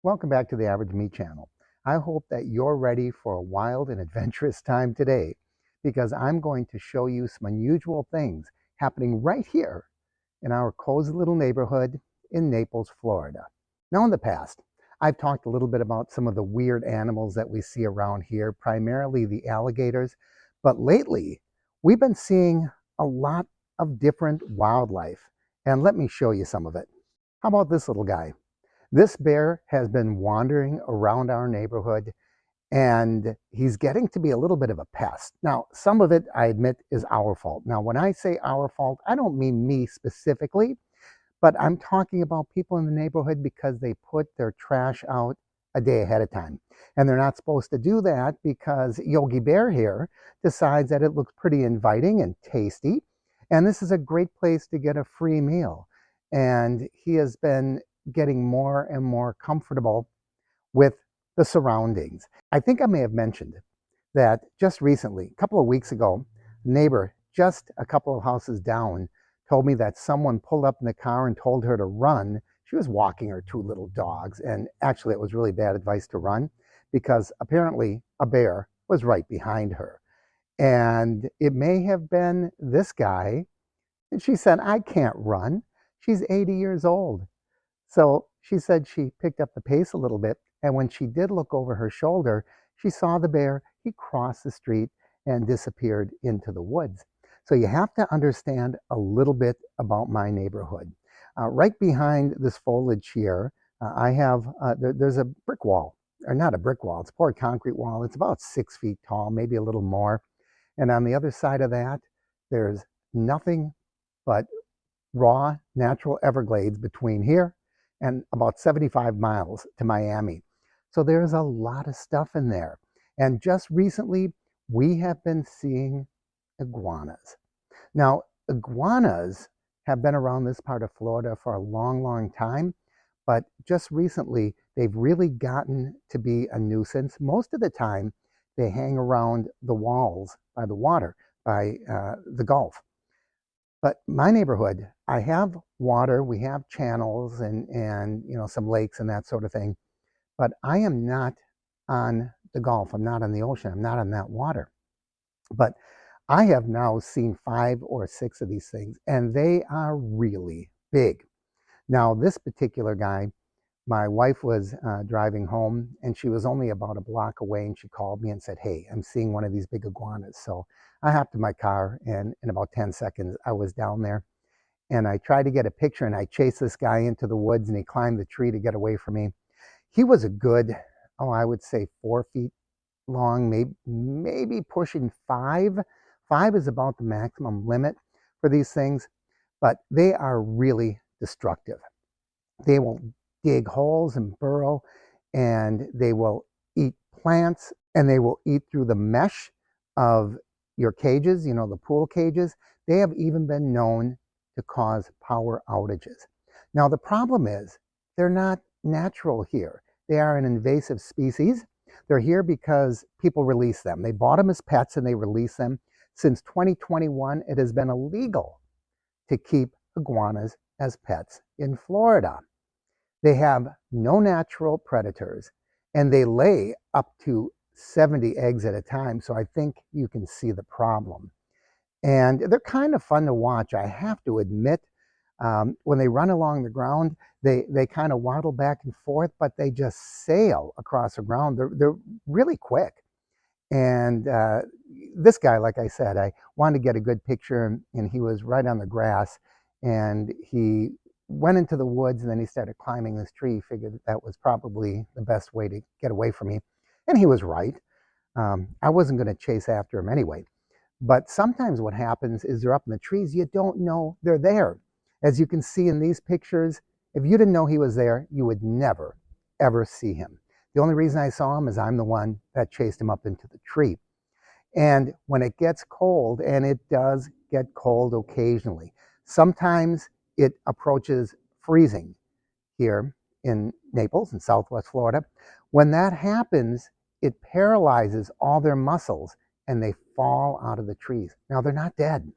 Welcome back to the Average Me channel. I hope that you're ready for a wild and adventurous time today because I'm going to show you some unusual things happening right here in our cozy little neighborhood in Naples, Florida. Now, in the past, I've talked a little bit about some of the weird animals that we see around here, primarily the alligators, but lately we've been seeing a lot of different wildlife, and let me show you some of it. How about this little guy? This bear has been wandering around our neighborhood and he's getting to be a little bit of a pest. Now, some of it, I admit, is our fault. Now, when I say our fault, I don't mean me specifically, but I'm talking about people in the neighborhood because they put their trash out a day ahead of time. And they're not supposed to do that because Yogi Bear here decides that it looks pretty inviting and tasty. And this is a great place to get a free meal. And he has been getting more and more comfortable with the surroundings. I think I may have mentioned that just recently, a couple of weeks ago, a neighbor just a couple of houses down told me that someone pulled up in the car and told her to run. She was walking her two little dogs, and actually it was really bad advice to run because apparently a bear was right behind her. And it may have been this guy. And she said, I can't run. She's 80 years old. So she said she picked up the pace a little bit, and when she did look over her shoulder, she saw the bear. He crossed the street and disappeared into the woods. So you have to understand a little bit about my neighborhood. Right behind this foliage here, there's a brick wall, or not a brick wall, it's a poured concrete wall. It's about 6 feet tall, maybe a little more. And on the other side of that, there's nothing but raw natural Everglades between here and about 75 miles to Miami. So there's a lot of stuff in there. And just recently, we have been seeing iguanas. Now, iguanas have been around this part of Florida for a long, long time, but just recently, they've really gotten to be a nuisance. Most of the time, they hang around the walls by the water, by the Gulf. But my neighborhood, I have water, we have channels and some lakes and that sort of thing. But I am not on the Gulf. I'm not on the ocean. I'm not on that water. But I have now seen 5 or 6 of these things, and they are really big. Now, this particular guy, my wife was driving home, and she was only about a block away, and she called me and said, hey, I'm seeing one of these big iguanas. So I hopped in my car, and in about 10 seconds, I was down there. And I tried to get a picture, and I chased this guy into the woods, and he climbed the tree to get away from me. He was a good, I would say 4 feet long, maybe pushing 5. 5 is about the maximum limit for these things, but they are really destructive. They will dig holes and burrow, and they will eat plants, and they will eat through the mesh of your cages, the pool cages. They have even been known to cause power outages. Now, the problem is they're not natural here. They are an invasive species. They're here because people release them. They bought them as pets and they release them. Since 2021, it has been illegal to keep iguanas as pets in Florida. They have no natural predators, and they lay up to 70 eggs at a time, so I think you can see the problem. And they're kind of fun to watch, I have to admit. When they run along the ground, they kind of waddle back and forth, but they just sail across the ground. They're really quick. And this guy, like I said, I wanted to get a good picture, and he was right on the grass, and he went into the woods, and then he started climbing this tree. He figured that was probably the best way to get away from me. And he was right. I wasn't going to chase after him anyway. But sometimes what happens is they're up in the trees. You don't know they're there. As you can see in these pictures, if you didn't know he was there, you would never, ever see him. The only reason I saw him is I'm the one that chased him up into the tree. And when it gets cold, and it does get cold occasionally, sometimes it approaches freezing here in Naples in Southwest Florida. When that happens, it paralyzes all their muscles and they fall out of the trees. Now, they're not dead,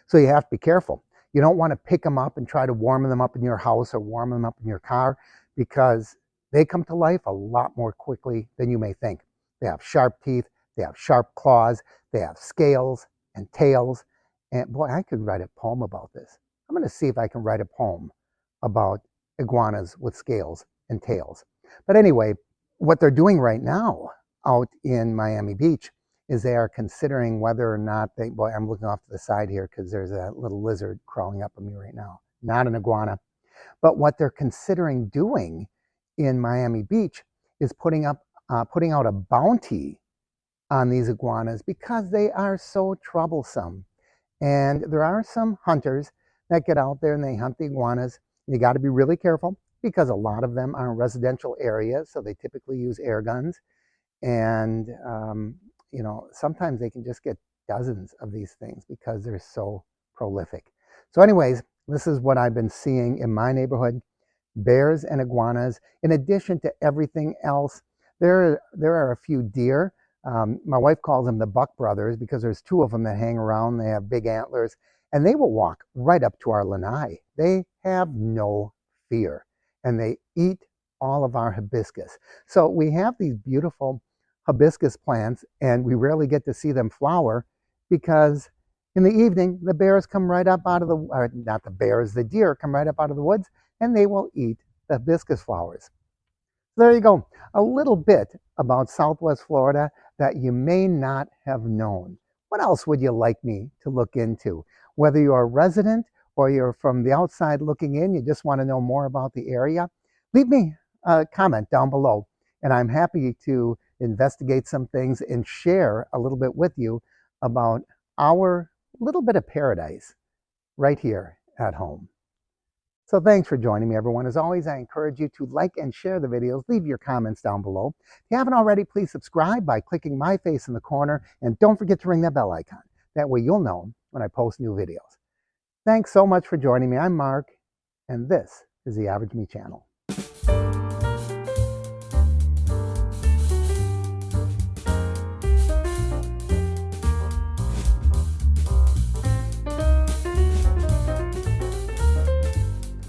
so you have to be careful. You don't want to pick them up and try to warm them up in your house or warm them up in your car, because They come to life a lot more quickly than you may think. They have sharp teeth, they have sharp claws, they have scales and tails. And boy, I could write a poem about this. I'm going to see if I can write a poem about iguanas with scales and tails. But anyway, what they're doing right now out in Miami Beach is they are considering whether or not they, boy, I'm looking off to the side here because there's a little lizard crawling up on me right now. Not an iguana. But what they're considering doing in Miami Beach is putting out a bounty on these iguanas because they are so troublesome. And there are some hunters that get out there and they hunt the iguanas. You got to be really careful because a lot of them are in residential areas, so they typically use air guns. And sometimes they can just get dozens of these things because they're so prolific. So anyways, this is what I've been seeing in my neighborhood: bears and iguanas. In addition to everything else, there are a few deer. My wife calls them the Buck Brothers because there's two of them that hang around. They have big antlers, and they will walk right up to our lanai. They have no fear, and they eat all of our hibiscus. So we have these beautiful hibiscus plants, and we rarely get to see them flower because in the evening, the bears come right up out of the, or not the bears, the deer come right up out of the woods, and they will eat the hibiscus flowers. There you go, a little bit about Southwest Florida that you may not have known. What else would you like me to look into? Whether you're a resident or you're from the outside looking in, you just want to know more about the area, leave me a comment down below, and I'm happy to investigate some things and share a little bit with you about our little bit of paradise right here at home. So thanks for joining me, everyone. As always, I encourage you to like and share the videos. Leave your comments down below. If you haven't already, please subscribe by clicking my face in the corner. And don't forget to ring that bell icon. That way you'll know when I post new videos. Thanks so much for joining me. I'm Mark, and this is the Average Me channel.